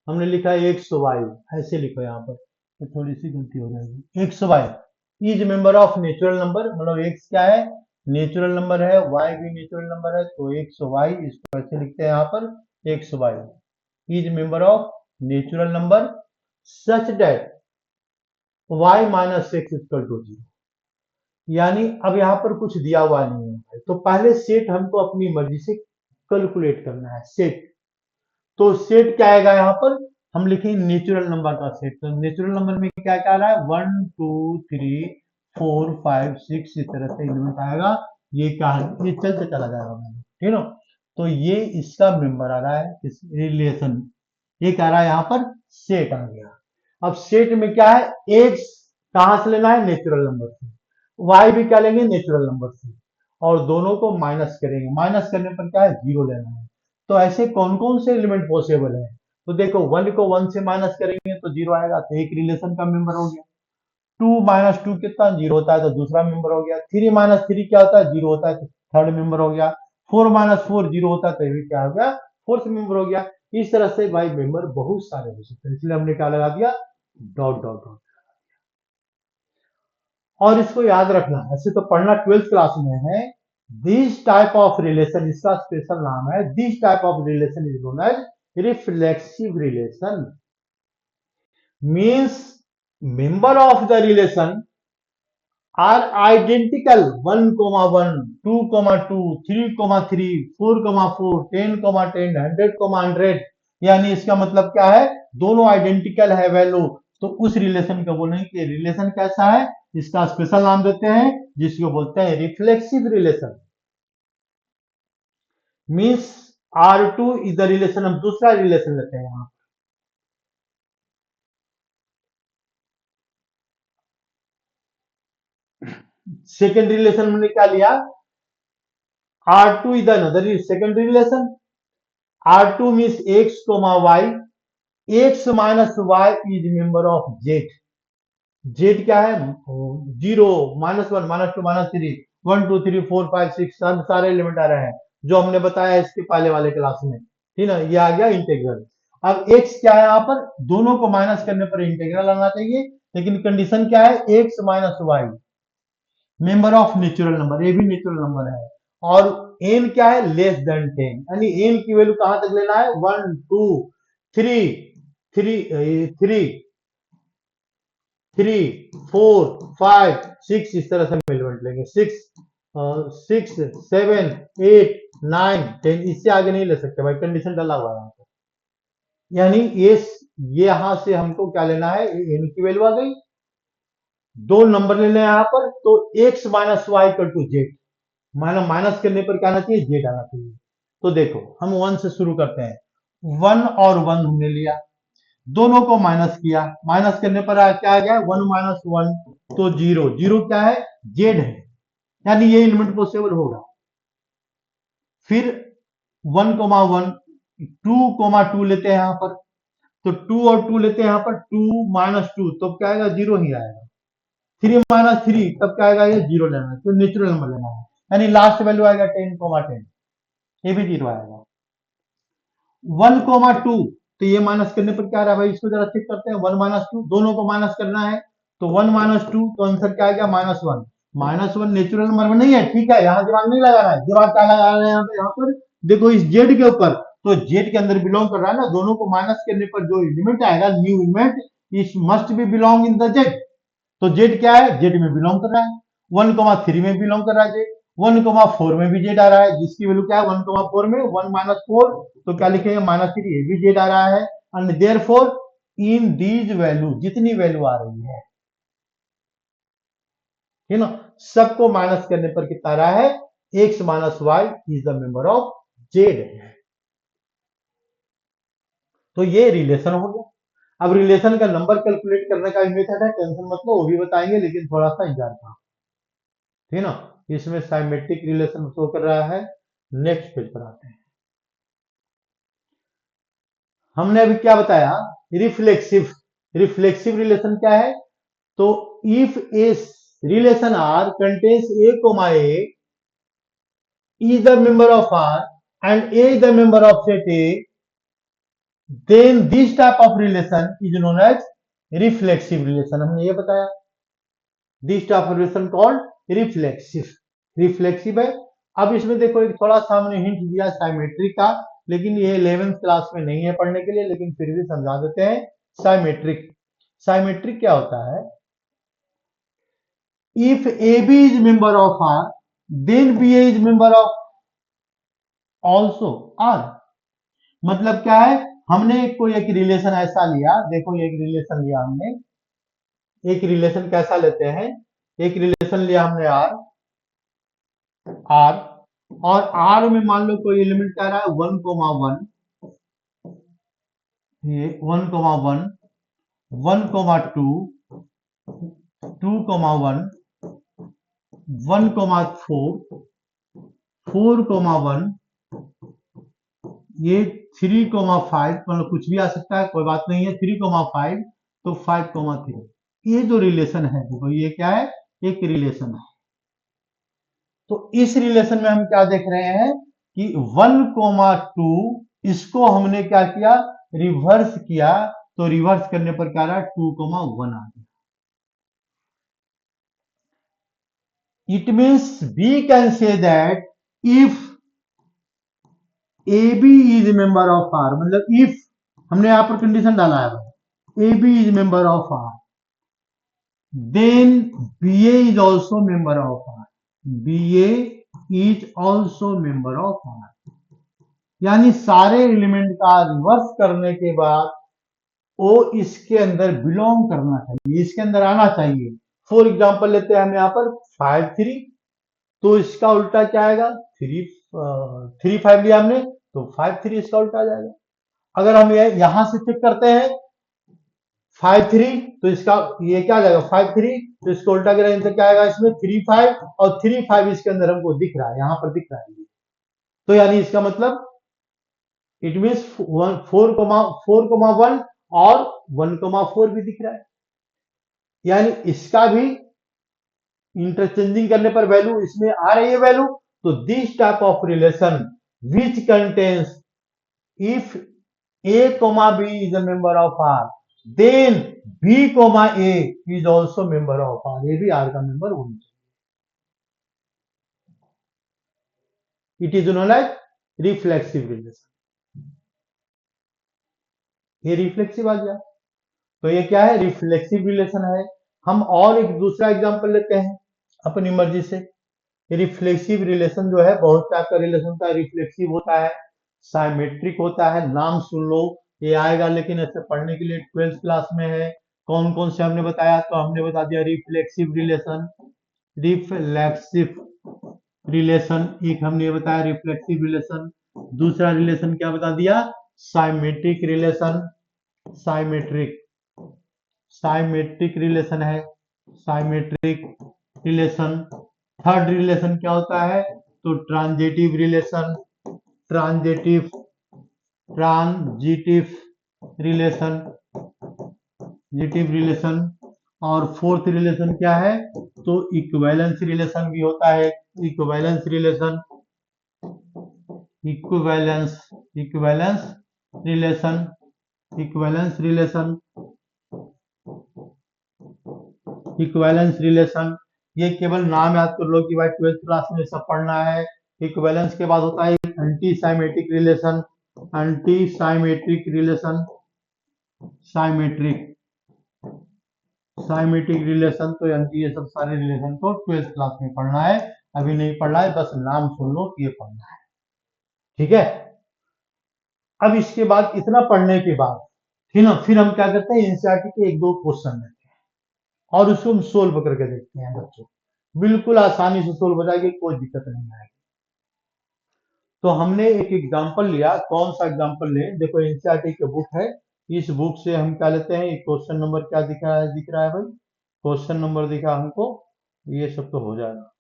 हमने लिखा है एक्स वाई, ऐसे लिखो यहाँ पर, तो थोड़ी सी गलती हो जाएगी। X y is member of natural number, मतलब एक्स क्या है, नेचुरल नंबर है, वाई भी नेचुरल नंबर है, तो एक्स वाई इसको ऐसे लिखते हैं यहाँ पर, x y is member of natural number such that y minus x equal to 0। यानी अब यहाँ पर कुछ दिया हुआ नहीं है, तो पहले सेट हमको अपनी मर्जी से कैलकुलेट करना है सेट। तो सेट क्या आएगा यहाँ पर, हम लिखेंगे नेचुरल नंबर का सेट। तो नेचुरल नंबर में क्या क्या आ रहा है, 1 2 3 4 5 6, इस तरह से एलिमेंट आएगा। ये क्या है, ये चलते चला जाएगा, ठीक है ना। तो ये इसका मेंबर आ रहा है, इस रिलेशन, ये क्या आ रहा है यहाँ पर, सेट आ गया। अब सेट में क्या है, एक्स कहां से लेना है, नेचुरल नंबर से, वाई भी क्या लेंगे, नेचुरल नंबर से, और दोनों को माइनस करेंगे, माइनस करने पर क्या है, 0 लेना है। तो ऐसे कौन कौन से एलिमेंट पॉसिबल है, तो देखो 1 को 1 से माइनस करेंगे तो 0 आएगा, तो एक रिलेशन का मेंबर हो गया। 2 माइनस 2 कितना, 0 होता है, तो दूसरा मेंबर हो गया। 3 माइनस 3 क्या होता है, 0 होता है, तो थर्ड मेंबर हो गया। 4 माइनस 4 0 होता है, तो ये भी क्या हो गया, फोर्थ मेंबर हो गया। इस तरह से भाई मेंबर बहुत सारे हो सकते हैं, इसलिए हमने क्या लगा दिया, डॉट डॉट डॉट। और इसको याद रखना, ऐसे तो पढ़ना 12th क्लास में है। दिस टाइप ऑफ रिलेशन, इसका स्पेशल नाम है, this type of relation is known as reflexive relation. Means member of the relation are identical, 1 1 2 2 3 3 4 4 10 10 100 100। यानी इसका मतलब क्या है, दोनों आइडेंटिकल है वैल्यू, तो उस रिलेशन को बोलेंगे कि रिलेशन कैसा है, इसका स्पेशल नाम देते हैं, जिसको बोलते हैं reflexive relation. Means R2 is the relation, हम दूसरा रिलेशन लेते हैं यहां, सेकेंड रिलेशन हमने क्या लिया, R2 is another second relation. R2 means x, y, x minus y is member of z। z क्या है, 0 -1 -2 -3 1 2 3 4 5 6 सारे एलिमेंट आ रहे हैं, जो हमने बताया इसके पहले वाले क्लास में, ठीक है। ये आ गया इंटीग्रल। अब x क्या है, यहाँ पर दोनों को माइनस करने पर इंटीग्रल आना चाहिए, लेकिन कंडीशन क्या है, x minus y member of natural number, ये भी नेचुरल नंबर है, और n क्या है, लेस देन 10, यानी n की वैल्यू कहां तक लेना है, 1 2 3 3 3 4 5 6, इस तरह से हम एलिमेंट लेंगे, 6 6 7 8 9 10, इससे आगे नहीं ले सकते भाई, कंडीशन डाला हुआ है यहाँ पर। यानी ये यहां से हमको क्या लेना है, n की वैल्यू आ गई, दो नंबर लेने हैं यहाँ पर, तो x minus y equal to z, minus करने पर क्या आना चाहिए, जेड आना चाहिए। तो देखो हम 1 से शुरू करते हैं, 1 और 1 हमने लिया, दोनों को माइनस किया, माइनस करने पर क्या आ गया, 1 माइनस 1, तो 0, 0 क्या है, जेड है, यानी ये एलिमेंट पॉसिबल होगा। फिर 1 1 2 2 लेते हैं यहाँ पर, तो 2 और 2 लेते हैं यहाँ पर, 2 माइनस 2, तो क्या आएगा, 0 ही आएगा। 3 - 3 तब क्या आएगा, ये 0 लेना है, तो नेचुरल नंबर लेना है, यानी लास्ट वैल्यू आएगा 10,10, ये भी 0 आएगा। 1,2 तो ये माइनस करने पर क्या आ रहा है भाई, इसको जरा चेक करते हैं। 1 - 2 दोनों को माइनस करना है, तो 1 - 2 तो आंसर क्या आएगा, -1। -1 नेचुरल नंबर में नहीं है, ठीक है, यहाँ दिमाग नहीं लगाना है, दिमाग क्या लगा रहे हैं यहाँ पर देखो इस जेड के ऊपर, तो जेड के अंदर बिलोंग कर रहा है ना, दोनों को माइनस करने पर जो एलिमेंट आएगा, न्यू एलिमेंट, इस must be belong in the Z. तो जेड क्या है, जेड में बिलोंग कर रहा है, 1,3 में बिलोंग कर रहा है जेड, 1,4 में भी जेड आ रहा है, जिसकी वैल्यू क्या है 1,4 में 1 - 4, तो क्या लिखेंगे -3, ये भी जेड आ रहा है। And therefore in these value, जितनी वैल्यू आ रही है, ठीक ना, सबको माइनस करने पर कितना आ रहा है, x - y is the member of Z. तो ये रिलेशन हो गया। अब रिलेशन का नंबर कैलकुलेट करने का मेथड है, टेंशन मत लो, वो भी बताएंगे, लेकिन थोड़ा सा इंतजार करो, ठीक है ना। इसमें साइमेट्रिक रिलेशन शो कर रहा है। नेक्स्ट पेज पर आते हैं। हमने अभी क्या बताया, रिफ्लेक्सिव। रिफ्लेक्सिव रिलेशन क्या है, तो if a relation r contains a comma a is the member of R and A is the member of set A, then this type of relation is known as reflexive relation। हमने ये बताया, this type of relation called reflexive. Reflexive है। अब इसमें देखो एक थोड़ा सा हमने हिंट दिया साइमेट्रिक का, लेकिन ये 11th क्लास में नहीं है पढ़ने के लिए, लेकिन फिर भी समझा देते हैं। साइमेट्रिक, साइमेट्रिक क्या होता है, if a B is member of r then b a is member of also r. मतलब क्या है, हमने कोई एक रिलेशन ऐसा लिया, देखो ये एक रिलेशन लिया हमने, एक रिलेशन कैसा लेते हैं, एक रिलेशन लिया हमने आर, आर, और आर में मान लो कोई एलिमेंट क्या रहा है 1,1, ये 1,1, 1,2, 2,1, 1,4, 4,1, ये 3,5, मतलब कुछ भी आ सकता है, कोई बात नहीं है, 3,5, तो 5,3। ये जो रिलेशन है देखो, ये क्या है, एक रिलेशन है। तो इस रिलेशन में हम क्या देख रहे हैं कि 1,2 इसको हमने क्या किया, रिवर्स किया, तो रिवर्स करने पर क्या रहा, 2,1 आ गया। It means we can say that if a B is member of r, मतलब इफ हमने यहां पर कंडीशन डाला है a B is member of r, then b a is also member of r, b a is also member of r. यानी सारे element का reverse करने के बाद वो इसके अंदर बिलोंग करना चाहिए, इसके अंदर आना चाहिए। फॉर एग्जांपल लेते हैं हम यहाँ पर 5,3, तो इसका उल्टा क्या आएगा, 3,5 लिया हमने, तो 5,3 इसका उल्टा आ जाएगा। अगर हम ये यहां से चेक करते हैं 5,3, तो इसका ये क्या आ जाएगा 5,3, तो इसको उल्टा करेंगे तो क्या आएगा, इसमें 3,5, और 3,5 इसके अंदर हमको दिख रहा है, यहां पर दिख रहा है, तो यानी इसका मतलब इट मीन 4,1 और 1,4 भी दिख रहा है, यानी इसका भी इंटरचेंजिंग करने पर वैल्यू इसमें आ रही है वैल्यू। तो this type of relation which contains if a comma b is a member of r, then b comma a is also member of r, ये भी आर का मेंबर होना चाहिए। It is known as reflexive relation. ये reflexive आ गया, तो ये क्या है, रिफ्लेक्सिव रिलेशन है। हम और एक दूसरा एग्जांपल लेते हैं अपनी मर्जी से। रिफ्लेक्सिव रिलेशन जो है बहुत टाइप का रिलेशन होता है, रिफ्लेक्सिव होता है, साइमेट्रिक होता है, नाम सुन लो ये आएगा, लेकिन ऐसे पढ़ने के लिए 12th क्लास में है। कौन कौन से हमने बताया, तो हमने बता दिया रिफ्लेक्सिव रिलेशन, रिफ्लेक्सिव रिलेशन एक हमने बताया, रिफ्लेक्सिव रिलेशन। दूसरा रिलेशन क्या बता दिया, symmetric relation, symmetric, symmetric relation है, साइमेट्रिक रिलेशन। थर्ड रिलेशन क्या होता है, तो transitive relation, transitive, transitive relation, जिटिव रिलेशन। और फोर्थ रिलेशन क्या है, तो इक्विवेलेंस रिलेशन भी होता है। Equivalence relation, equivalence equivalence relation, equivalence relation, equivalence relation, ये केवल नाम याद कर लो कि भाई 12th क्लास में सब पढ़ना है। इक्विवेलेंस के बाद होता है anti symmetric relation, anti symmetric relation, symmetric symmetric relation. तो ये सब सारे रिलेशन को 12th क्लास में पढ़ना है, अभी नहीं पढ़ना है, बस नाम सुन लो ये पढ़ना है, ठीक है। अब इसके बाद इतना पढ़ने के बाद ठीक ना, फिर हम क्या करते हैं, एनसीईआरटी के एक दो क्वेश्चन लेते हैं और उसको हम सोल्व करके देखते हैं बच्चों, बिल्कुल आसानी से सोल्व हो जाएगी, कोई दिक्कत नहीं आएगी। तो हमने एक एग्जांपल लिया, कौन सा एग्जांपल ले, देखो एनसीईआरटी की बुक है, इस बुक से हम क्या लेते हैं, क्वेश्चन नंबर क्या दिख रहा है भाई, क्वेश्चन नंबर दिखा हमको, ये सब तो हो जाएगा,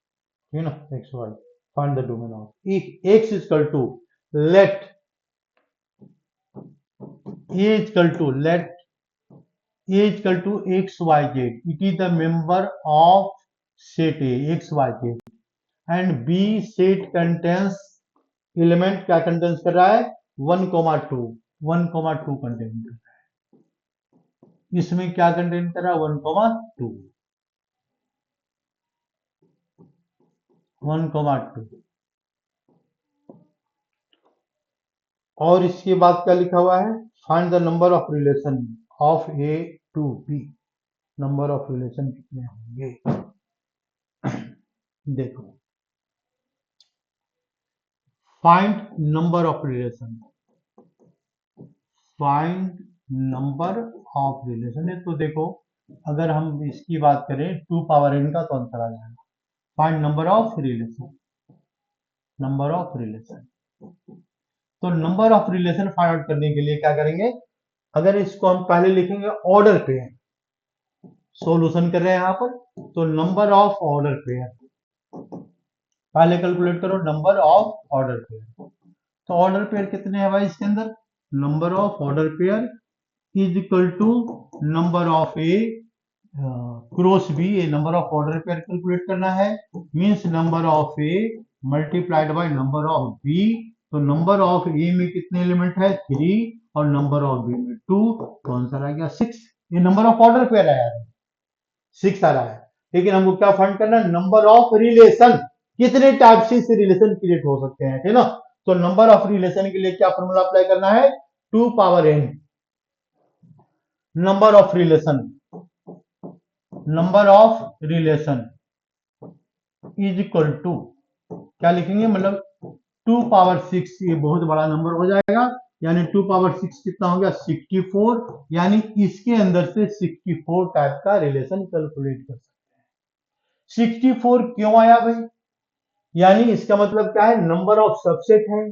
ठीक है ना। X y, find the domain of x equal to let a equal to let A is equal to x y z. It is the member of set A x y z and B set contains element क्या contains कर रहा है 1,2 1,2 contain कर रहा है, इसमें क्या contain कर रहा है 1,2 1,2। और इसके बाद क्या लिखा हुआ है, find the number of relation of A to B, number of relation कितने होंगे, देखो find number of relation, find number of relation है, तो देखो अगर हम इसकी बात करें 2 पावर n का तो आंसर आ जाएगा, find number of relation, number of relation. तो number of relation find out करने के लिए क्या करेंगे, अगर इसको हम पहले लिखेंगे ऑर्डर पेयर, सॉल्यूशन कर रहे हैं यहाँ पर, तो नंबर ऑफ ऑर्डर पेयर पहले कैलकुलेट करो, नंबर ऑफ ऑर्डर पेयर, तो ऑर्डर पेयर कितने हैं भाई इसके अंदर, number of order pair is equal to number of a cross b, a number of order pair calculate करना है, means number of a multiplied by number of b, तो number of a में कितने एलिमेंट है 3 और number of B में 2, तो answer आ गया 6। ये नंबर ऑफ ऑर्डर पेयर आया है 6 आ रहा है, लेकिन हमको क्या फाइंड करना है, नंबर ऑफ रिलेशन, कितने टाइप से रिलेशन क्रिएट हो सकते हैं, ठीक ना। तो नंबर ऑफ रिलेशन के लिए क्या फॉर्मूला अप्लाई करना है, 2 power n, number of relation, number of relation is equal to क्या लिखेंगे, मतलब 2 पावर 6, ये बहुत बड़ा नंबर हो जाएगा, यानी 2 पावर 6 कितना हो गया 64, यानी इसके अंदर से 64 टाइप का रिलेशन कैलकुलेट कर सकते हैं। 64 क्यों आया भाई, यानी इसका मतलब क्या है, नंबर ऑफ सबसेट है,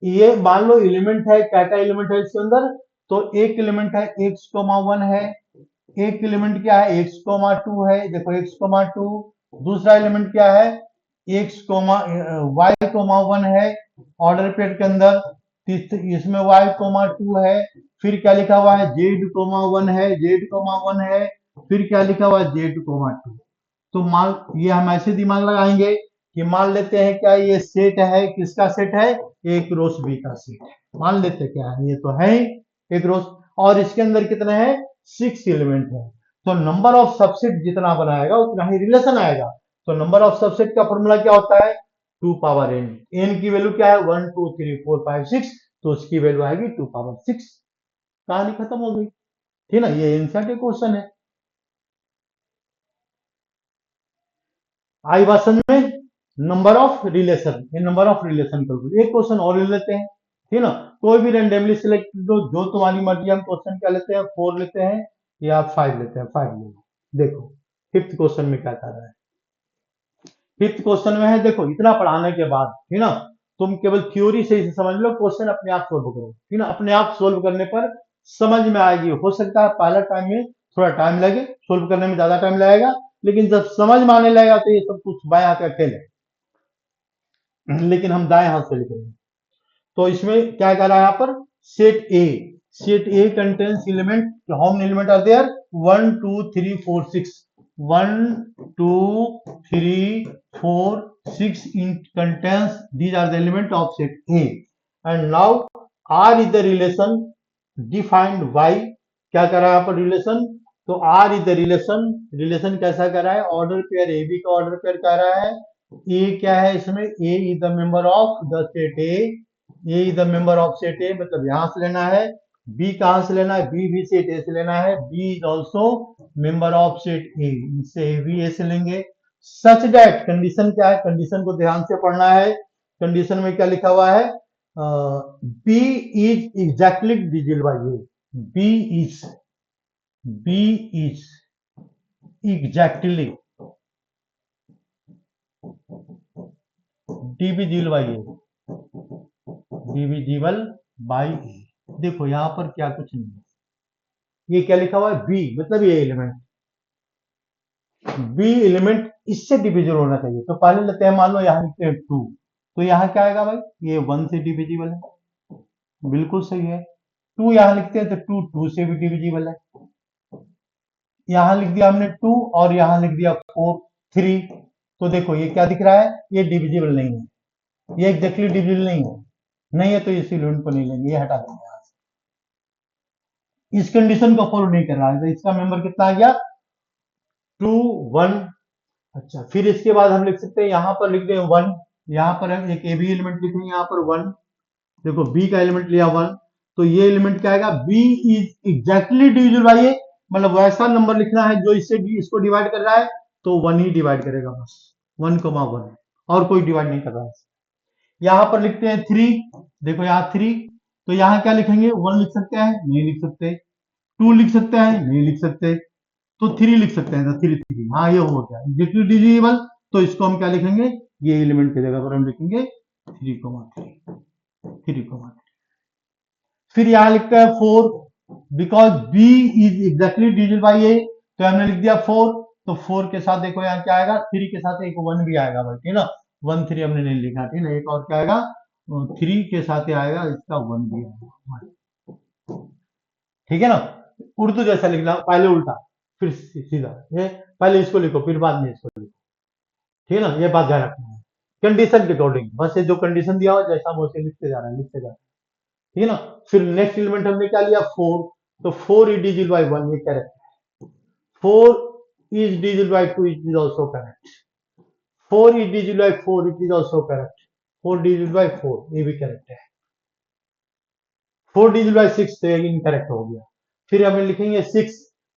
ये मान लो एलिमेंट है, क्या क्या एलिमेंट है इसके अंदर, तो एक एलिमेंट है x,1 है, एक एलिमेंट क्या है x,2 है, देखो x,2, दूसरा एलिमेंट क्या है y,1 है ऑर्डर पेयर के अंदर, इसमें y,2 है, फिर क्या लिखा हुआ है z,1 है, z,1 है, फिर क्या लिखा हुआ है z,2। तो मान ये हम ऐसे दिमाग लगाएंगे कि मान लेते हैं क्या ये सेट है, किसका सेट है, ए क्रॉस बी का सेट है, मान लेते हैं क्या है, ये तो है ए क्रॉस, और इसके अंदर कितने हैं 6 एलिमेंट है, तो नंबर ऑफ सबसेट जितना बनाएगा उतना ही रिलेशन आएगा। तो नंबर ऑफ सबसेट का फॉर्मूला क्या होता है 2 पावर n, n की वैल्यू क्या है 1 2 3 4 5 6, तो उसकी वैल्यू आएगी 2 पावर 6, कहानी खत्म हो गई, ठीक ना। ये एनसीईआरटी क्वेश्चन है, आई बात समझ में, नंबर ऑफ रिलेशन, ये नंबर ऑफ रिलेशन कैलकुलेट। एक क्वेश्चन और ले लेते हैं, ठीक ना, कोई भी रैंडमली सिलेक्ट दो, जो तुम्हारी मर्जी, हम क्वेश्चन क्या लेते हैं 4 लेते हैं या 5 लेते हैं, 5 ले लो। देखो फिफ्थ क्वेश्चन में क्या कर रहा है, फिफ्थ क्वेश्चन में है, देखो इतना पढ़ाने के बाद, ठीक ना, तुम केवल थ्योरी से इसे समझ लो, क्वेश्चन अपने आप सोल्व करो, ठीक ना, अपने आप सोल्व करने पर समझ में आएगी, हो सकता है पहला टाइम में थोड़ा टाइम लगे, सोल्व करने में ज्यादा टाइम लगेगा, लेकिन जब समझ में आने लगेगा तो ये सब कुछ बाएं हाथ का खेल है, लेकिन हम दाएं हाथ से लिख रहे हैं। तो इसमें क्या कर रहा है यहाँ पर, set a contains element, how many element are there 1 2 3 4 6 1 2 3 4 6 in contains these are the element of set A and now R is the relation defined by क्या कर रहा है यहाँ पर रिलेशन तो R इज द रिलेशन कैसा कर रहा है ऑर्डर पेयर ए बी का ऑर्डर पेयर कह रहा है ए क्या है इसमें A is the member of the set A is the member of set A मतलब यहां से लेना है बी कहां से लेना है बी भी सेट ए से लेना है B is also member of set a इससे भी ए से लेंगे सच दैट कंडीशन क्या है कंडीशन को ध्यान से पढ़ना है कंडीशन में क्या लिखा हुआ है B is exactly divisible by A B is exactly divisible by A देखो यहां पर क्या कुछ नहीं है ये क्या लिखा हुआ है बी मतलब ये एलिमेंट बी एलिमेंट इससे डिविजिबल होना चाहिए तो पहले लेते हैं मान लो यहां लिखते हैं 2 तो यहां क्या आएगा भाई ये 1 से डिविजिबल है बिल्कुल सही है 2 यहां लिखते हैं तो 2 से भी डिविजिबल है यहां लिख दिया हमने 2 और यहां लिख दिया 4 3 तो देखो ये क्या दिख रहा है ये डिविजिबल नहीं है ये एग्जैक्टली डिविजिबल नहीं है तो इस एलिमेंट को नहीं लेंगे ये हटा देंगे यहां से इस कंडीशन को फॉलो नहीं कर रहा है तो इसका मेंबर कितना आ गया 2 1 अच्छा फिर इसके बाद हम लिख सकते हैं यहां पर लिख दें 1 यहां पर हम एक ए बी एलिमेंट लिखेंगे यहां पर 1 देखो बी का एलिमेंट लिया 1 तो ये एलिमेंट क्या आएगा B is exactly divisible by A मतलब वैसा नंबर लिखना है जो इससे इसको डिवाइड कर रहा है तो 1 ही डिवाइड करेगा बस 1 और कोई डिवाइड नहीं कर रहा है यहां पर लिखते हैं 3 देखो यहाँ 3 तो यहां क्या लिखेंगे 1 लिख सकते हैं नहीं लिख सकते 2 लिख सकते हैं नहीं लिख सकते तो 3 लिख सकते हैं तो 3 हाँ ये हो गया एग्जैक्टली डिविजिबल तो इसको हम क्या लिखेंगे ये एलिमेंट की जगह पर हम लिखेंगे 3,3 फिर यहां लिखते हैं 4 because B is exactly divisible by A तो हमने लिख दिया 4 तो 4 के साथ देखो यहाँ क्या आएगा 3 के साथ एक 1 भी आएगा भाई ठीक है ना 1 3 हमने नहीं लिखा ठीक है एक और क्या आएगा 3 के साथ आएगा इसका 1 भी आएगा ठीक है ना उर्दू जैसा लिखना पहले उल्टा फिर सीधा ये पहले इसको लिखो फिर बाद में इसको लिखो ठीक है ना ये बात ध्यान रखना है कंडीशन के अकॉर्डिंग बस ये जो कंडीशन दिया हो जैसा हम उसे लिखते जा रहे हैं ठीक है ना फिर नेक्स्ट एलिमेंट हमने क्या लिया 4 तो 4 इज डिविजिबल बाय 1 ये करेक्ट है 4 is divisible by 2 it is also correct 4 is divisible by 4 it is also correct 4 divisible by 4 ये भी करेक्ट है 4 डिविजिबल बाय 6 तो ये इनकरेक्ट हो गया फिर हम लिखेंगे 6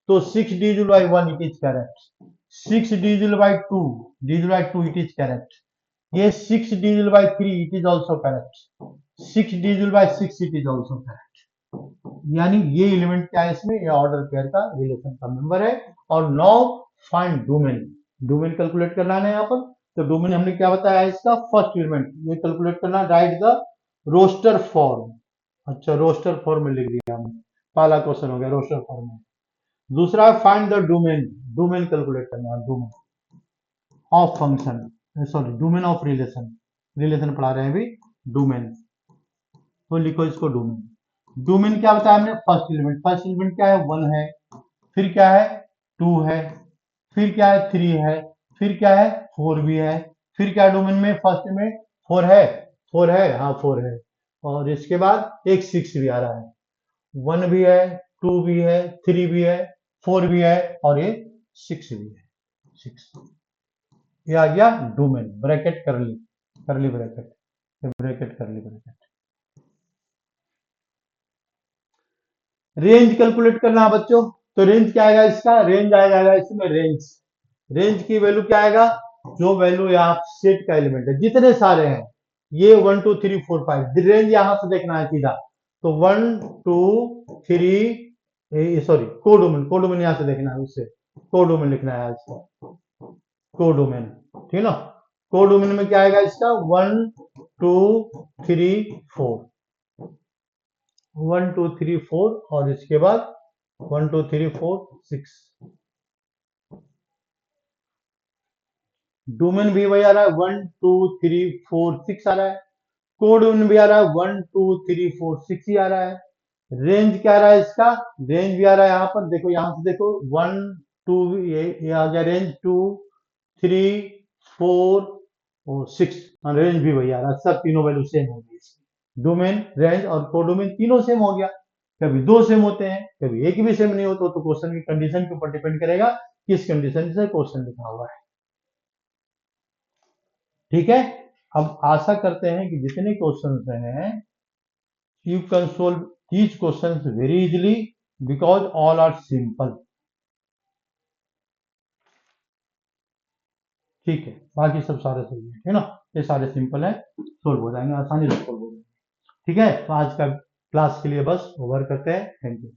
तो 6 divisible by 1 it is correct 6 divisible by 2 it is correct ये 6 divisible by 3 it is also correct 6 divisible by 6 it is also correct यानी ये एलिमेंट क्या है इसमें ये ऑर्डर पेयर का रिलेशन का मेंबर है और नाउ फाइंड डोमेन कैलकुलेट करना है यहाँ पर तो डोमेन हमने क्या बताया इसका फर्स्ट एलिमेंट ये कैलकुलेट करना राइट द रोस्टर फॉर्म अच्छा रोस्टर फॉर्म में लिख दिया हमने पहला क्वेश्चन हो गया रोस्टर फॉर्म में दूसरा फाइंड द डोमेन कैलकुलेट करना है domain of function sorry domain of relation पढ़ा रहे हैं अभी डोमेन तो लिखो इसको डोमेन क्या बताया हमने फर्स्ट एलिमेंट क्या है 1 है फिर क्या है 2 है फिर क्या है 3 है फिर क्या है 4 भी है फिर क्या डोमेन में फर्स्ट में 4 है हाँ 4 है और इसके बाद एक 6 भी आ रहा है 1 भी है 2 भी है 3 भी है 4 भी है और ये 6 भी है 6 ये आ गया डोमेन ब्रैकेट करली ब्रैकेट करली ब्रैकेट रेंज कैलकुलेट करना है बच्चों तो रेंज क्या आएगा इसका रेंज आ जाएगा इसमें रेंज की वैल्यू क्या आएगा जो वैल्यू यहाँ सेट का एलिमेंट है जितने सारे हैं ये 1 2 3 4 5 रेंज यहां से देखना है सीधा तो 1 2 3 सॉरी कोडोमेन यहां से देखना है उससे कोडोमेन लिखना है इसका कोडोमेन ठीक है ना कोडोमेन में क्या आएगा इसका 1 2 3 4 1 2 3 4 और इसके बाद 1 2 3 4 6 डोमेन भी वही आ रहा है 1 2 3 4 6 आ रहा है कोडोमेन भी आ रहा है 1 2 3 4 6 ही आ रहा है रेंज क्या आ रहा है इसका, रेंज भी आ रहा है यहाँ पर, देखो यहाँ से देखो 1 2, ये आ गया रेंज, 2 3 4 और 6, रेंज भी वही आ रहा है, सब तीनों वैल्यू सेम हो गई इसकी। डोमेन, रेंज और कोडोमेन तीनों सेम हो गया। कभी दो सेम होते हैं, कभी एक भी सेम नहीं होता, तो क्वेश्चन की कंडीशन के ऊपर डिपेंड करेगा किस कंडीशन से क्वेश्चन लिखा हुआ है। ठीक है, अब आशा करते हैं कि जितने क्वेश्चन हैं you can solve these questions very easily because all are simple। ठीक है, बाकी सब सारे सही है ना, ये सारे सिंपल है, सोल्व हो जाएंगे, आसानी से सोल्व हो जाएंगे। ठीक है, तो आज का क्लास के लिए बस ओवर करते हैं। Thank you.